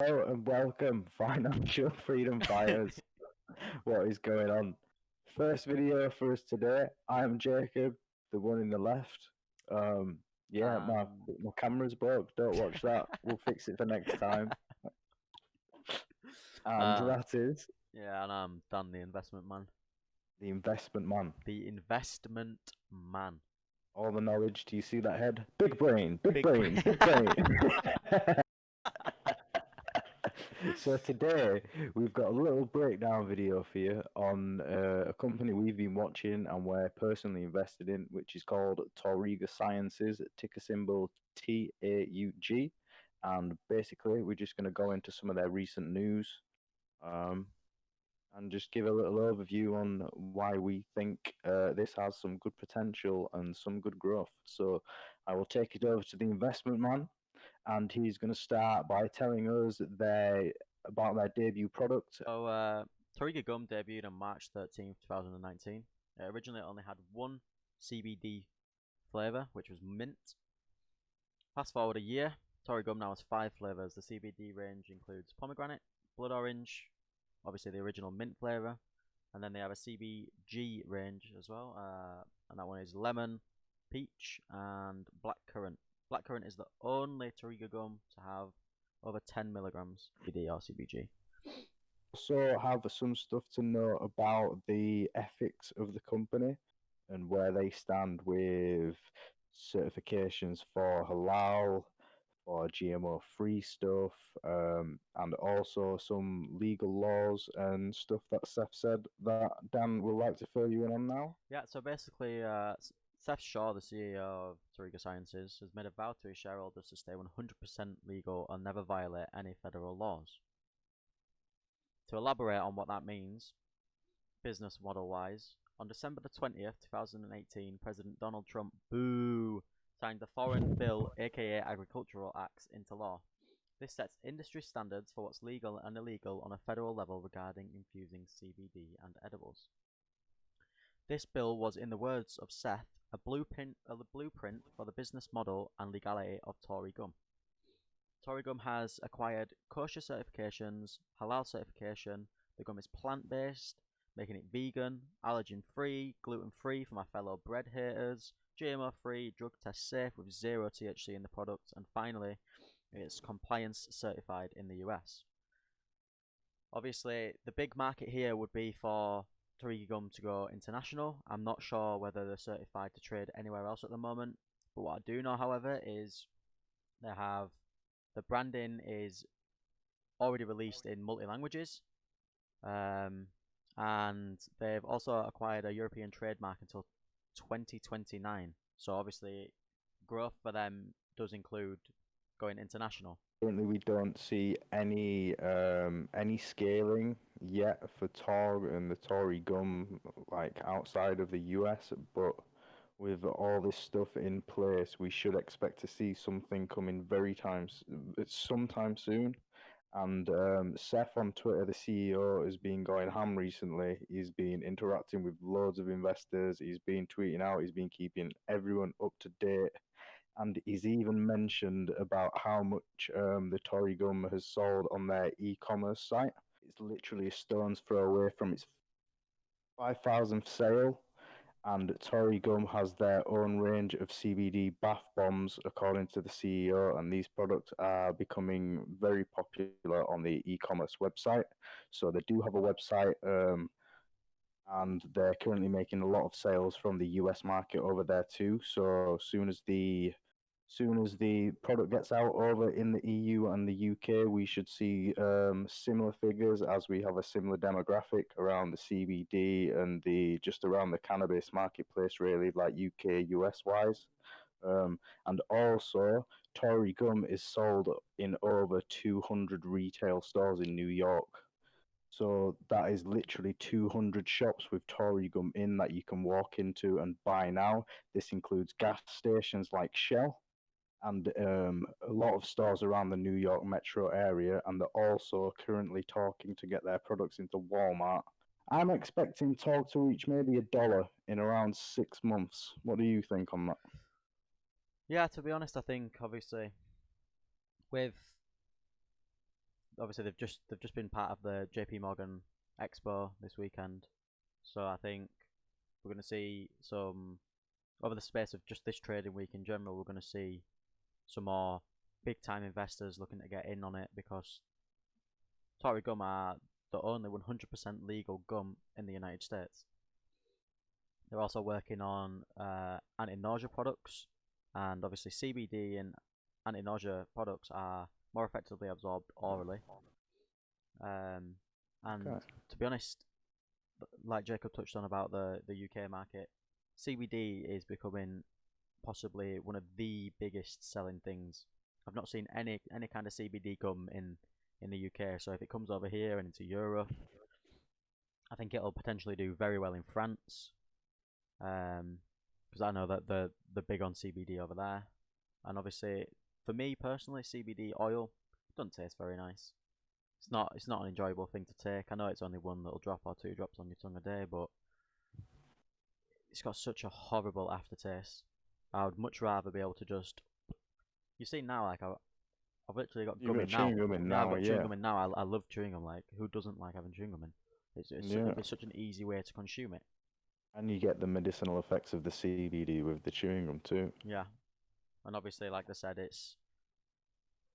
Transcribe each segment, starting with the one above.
Hello and welcome, financial freedom buyers. What is going on? First video for us today. I'm Jacob, the one in the left. Um, yeah, my camera's broke. Don't watch that. We'll fix it for next time. And Uh, that is yeah, and I'm Dan, the investment man. the investment man. The investment man. All the knowledge. Do you see that head? Big brain, big Big brain, big brain. So today we've got a little breakdown video for you on a company we've been watching and we're personally invested in, which is called Tauriga Sciences, ticker symbol TAUG. And basically, we're just going to go into some of their recent news and just give a little overview on why we think this has some good potential and some good growth. So I will take it over to the investment man, and he's going to start by telling us about their debut product. So, Tauriga-gum debuted on March 13th, 2019. It originally only had one CBD flavour, which was mint. Fast forward a year, Tauri-gum now has 5 flavours. The CBD range includes pomegranate, blood orange, obviously the original mint flavour, and then they have a CBG range as well, and that one is lemon, peach, and blackcurrant. Blackcurrant is the only Tauriga gum to have over 10 milligrams CBD or CBG. Also, have some stuff to know about the ethics of the company and where they stand with certifications for halal, for GMO-free stuff, and also some legal laws and stuff that Seth said that Dan would like to fill you in on now. Yeah, so basically, Seth Shaw, the CEO of Tauriga Sciences, has made a vow to his shareholders to stay 100% legal and never violate any federal laws. To elaborate on what that means, business model wise, on December the 20th, 2018, President Donald Trump, signed the Foreign Bill, aka Agricultural Acts, into law. This sets industry standards for what's legal and illegal on a federal level regarding infusing CBD and edibles. This bill was, in the words of Seth, a blueprint for the business model and legality of Tauri-gum. Tauri-gum has acquired kosher certifications, halal certification. The gum is plant-based, making it vegan, allergen-free, gluten-free for my fellow bread haters, GMO-free, drug test safe with 0 THC in the product, and finally, it's compliance certified in the US. Obviously, the big market here would be for Tauriga-gum to go international. I'm not sure whether they're certified to trade anywhere else at the moment, but what I do know, however, is they have the branding is already released in multi-languages, and they've also acquired a European trademark until 2029. So obviously, growth for them does include going international. Currently, we don't see any scaling yet for TAUG and the Tauri-gum like outside of the US, but with all this stuff in place, we should expect to see something coming sometime soon. And Seth on Twitter, the CEO, has been going ham recently. He's been interacting with loads of investors. He's been tweeting out. He's been keeping everyone up to date. And he's even mentioned about how much the Tauri-gum has sold on their e-commerce site. It's literally a stone's throw away from its 5,000th sale. And Tauri-gum has their own range of CBD bath bombs, according to the CEO, and these products are becoming very popular on the e-commerce website. So they do have a website, and they're currently making a lot of sales from the US market over there too. So soon as the product gets out over in the EU and the UK, we should see similar figures, as we have a similar demographic around the CBD and just around the cannabis marketplace, really, like UK, US wise. And also, Tauri-gum is sold in over 200 retail stores in New York. So that is literally 200 shops with Tauri-gum in that you can walk into and buy now. This includes gas stations like Shell and a lot of stores around the New York metro area, and they're also currently talking to get their products into Walmart. I'm expecting TAUG to reach maybe $1 in around 6 months. What do you think on that? Yeah, to be honest, I think obviously with obviously they've just been part of the JP Morgan Expo this weekend, so I think we're going to see some over the space of just this trading week in general. We're going to see some more big time investors looking to get in on it because Tauri-gum are the only 100% legal gum in the United States. They're also working on anti-nausea products, and obviously CBD and anti-nausea products are more effectively absorbed orally. Um, and Okay. to be honest, like Jacob touched on about the UK market, CBD is becoming possibly one of the biggest selling things. I've not seen any kind of CBD gum in the UK. So if it comes over here and into Europe, I think it'll potentially do very well in France. Because I know that they're big on CBD over there, and obviously for me personally, CBD oil doesn't taste very nice. It's not an enjoyable thing to take. I know it's only one little drop or two drops on your tongue a day, but it's got such a horrible aftertaste. I would much rather be able to just. You see now, like I've literally got You've gum got in now. chewing gum in Yeah, I've now, got chewing yeah. gum in now. I love chewing gum. Like who doesn't like having chewing gum in? Yeah. It's such an easy way to consume it. And you get the medicinal effects of the CBD with the chewing gum too. Yeah, and obviously, like I said, it's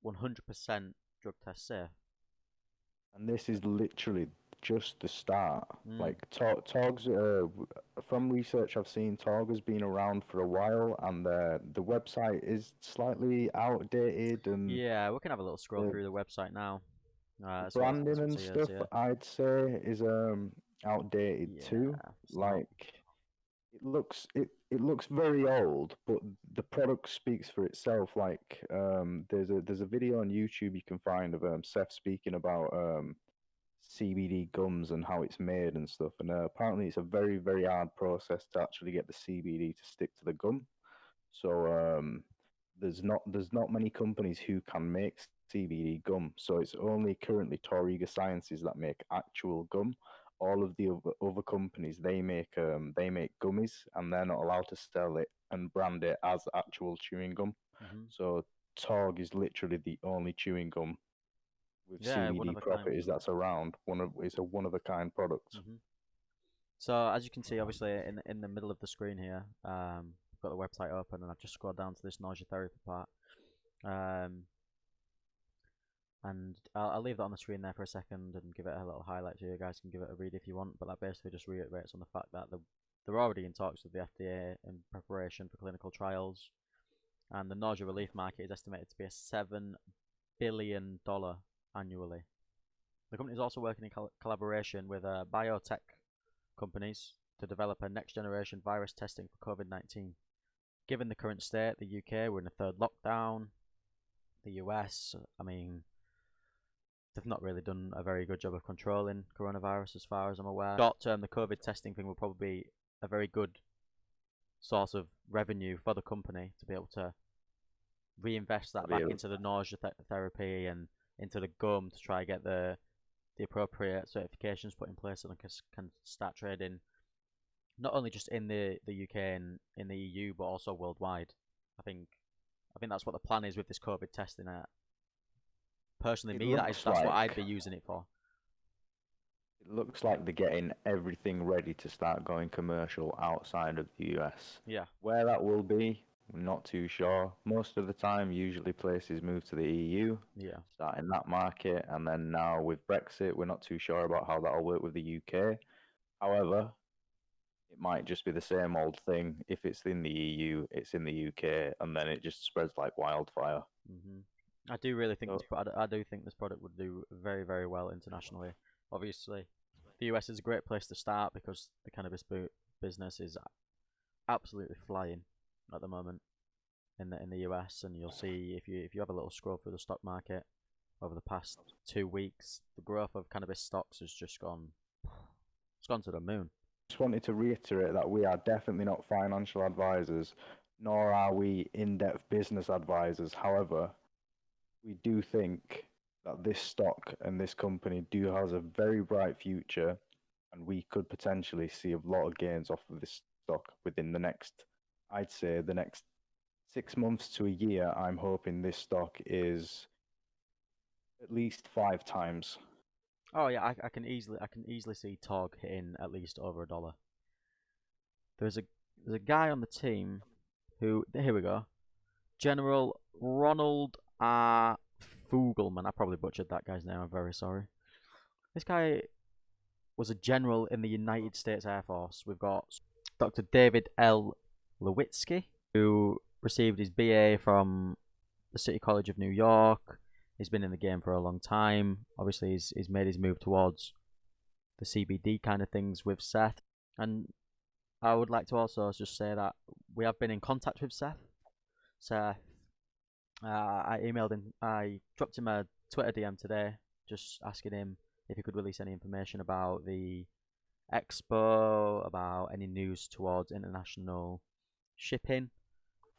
100% drug test safe. And this is literally just the start. Mm. Like Tog's, from research I've seen, Tog has been around for a while, and the website is slightly outdated, and Yeah, we can have a little scroll the through the website now. branding That's what and it is stuff here. I'd say is outdated too. Yeah, it's not. Like it looks very old, but the product speaks for itself. Like there's a video on YouTube you can find of Seth speaking about CBD gums and how it's made and stuff. And apparently, it's a very hard process to actually get the CBD to stick to the gum. So there's not many companies who can make CBD gum. So it's only currently Tauriga Sciences that make actual gum. All of the other companies they make gummies and they're not allowed to sell it and brand it as actual chewing gum. Hmm. So Torg is literally the only chewing gum with Yeah, one CBD of a kind. properties that's around. It's a one of a kind product. Hmm. So as you can see, obviously in the middle of the screen here, we've got the website open, and I've just scrolled down to this nausea therapy part. Um, and I'll leave that on the screen there for a second and give it a little highlight so you guys can give it a read if you want. But that basically just reiterates on the fact that they're already in talks with the FDA in preparation for clinical trials, and the nausea relief market is estimated to be a $7 billion annually. The company is also working in collaboration with biotech companies to develop a next generation virus testing for COVID-19. Given the current state, the UK, we're in a third lockdown. The US, I mean, they've not really done a very good job of controlling coronavirus as far as I'm aware. Short term, the COVID testing thing will probably be a very good source of revenue for the company to be able to reinvest that back into the nausea therapy and into the gum to try and get the appropriate certifications put in place so they can start trading not only just in the UK and in the EU but also worldwide. I think I think that's what the plan is with this COVID testing. Personally, It me looks that's what I'd like be using it for. it looks like they're getting everything ready to start going commercial outside of the US. Yeah. Where that will be, I'm not too sure. Most of the time, usually places move to the EU, Yeah. start in that market, and then now with Brexit, we're not too sure about how that'll work with the UK. However, it might just be the same old thing. If it's in the EU, it's in the UK, and then it just spreads like wildfire. Hmm. I do really think So, I do think this product would do very very well internationally. Obviously, the US is a great place to start because the cannabis business is absolutely flying at the moment in the US, and you'll see if you have a little scroll through the stock market over the past 2 weeks, the growth of cannabis stocks has just gone it's gone to the moon. just wanted to reiterate that we are definitely not financial advisors, nor are we in-depth business advisors. However, we do think that this stock and this company do has a very bright future, and we could potentially see a lot of gains off of this stock within the next, I'd say, the next 6 months to a year. I'm hoping this stock is At least 5 times. Oh yeah, I can easily see TAUG hitting at least over $1. There's a guy on the team who, here we go, General Ronald R. Fugelman. I probably butchered that guy's name. I'm very sorry. This guy was a general in the United States Air Force. We've got Dr. David L. Lewitsky, who received his BA from the City College of New York. He's been in the game for a long time. Obviously, he's made his move towards the CBD kind of things with Seth. And I would like to also just say that we have been in contact with Seth. Seth, I dropped him a Twitter DM today, just asking him if he could release any information about the expo, about any news towards international shipping.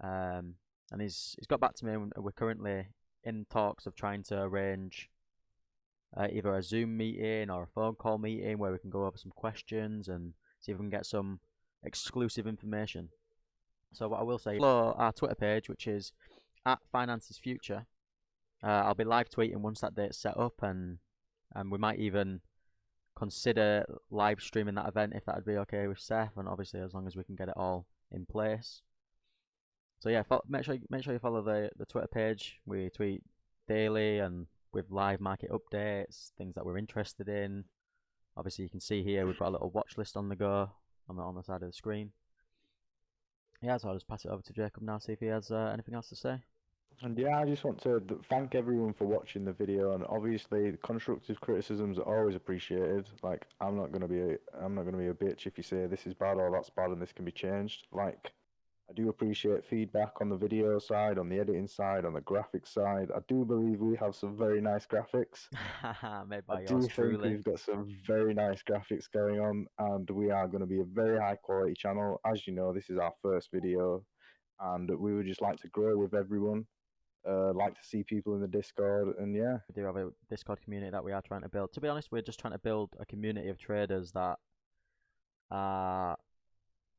And he's got back to me, and we're currently in talks of trying to arrange either a Zoom meeting or a phone call meeting where we can go over some questions and see if we can get some exclusive information. So what I will say, follow our Twitter page, which is at Finances Future. I'll be live tweeting once that date's set up, and we might even consider live streaming that event if that would be okay with Seth, and obviously as long as we can get it all in place. So yeah, make sure you follow the Twitter page. We tweet daily and with live market updates, things that we're interested in. Obviously, you can see here we've got a little watch list on the go on the side of the screen. Yeah, so I'll just pass it over to Jacob now, see if he has anything else to say. And yeah, I just want to thank everyone for watching the video, and obviously constructive criticisms are always appreciated. Like, I'm not gonna be a bitch if you say this is bad or that's bad and this can be changed. Like, I do appreciate feedback on the video side, on the editing side, on the graphics side. I do believe we have some very nice graphics. Made I by do yours think truly. we've got some very nice graphics going on, and we are going to be a very high quality channel. As you know, this is our first video, and we would just like to grow with everyone. Like to see people in the Discord, and yeah. We do have a Discord community that we are trying to build. To be honest, we're just trying to build a community of traders that are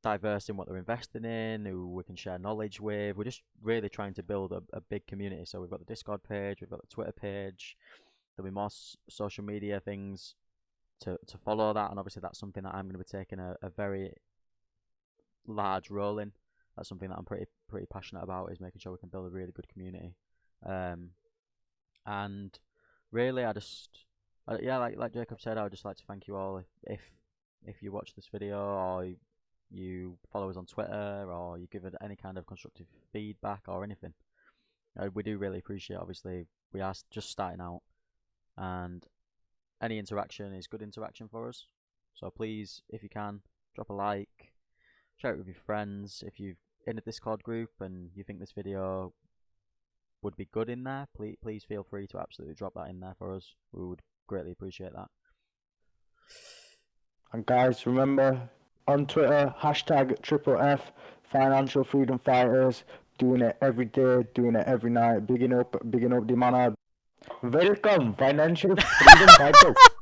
diverse in what they're investing in, who we can share knowledge with. We're just really trying to build a big community. So we've got the Discord page, we've got the Twitter page. There'll be more social media things to follow that, and obviously that's something that I'm going to be taking a very large role in. That's something that I'm pretty passionate about, is making sure we can build a really good community. And really, yeah, like Jacob said, I would just like to thank you all if you watch this video, or you follow us on Twitter, or you give it any kind of constructive feedback or anything. We do really appreciate. Obviously, we are just starting out, and any interaction is good interaction for us. So please, if you can, drop a like, share it with your friends. If you're in a Discord group and you think this video would be good in there, please feel free to absolutely drop that in there for us. We would greatly appreciate that. And guys, remember on Twitter, hashtag triple F Financial Freedom Fighters. Doing it every day, doing it every night. Bigging up the man. Welcome, Financial Freedom Fighters.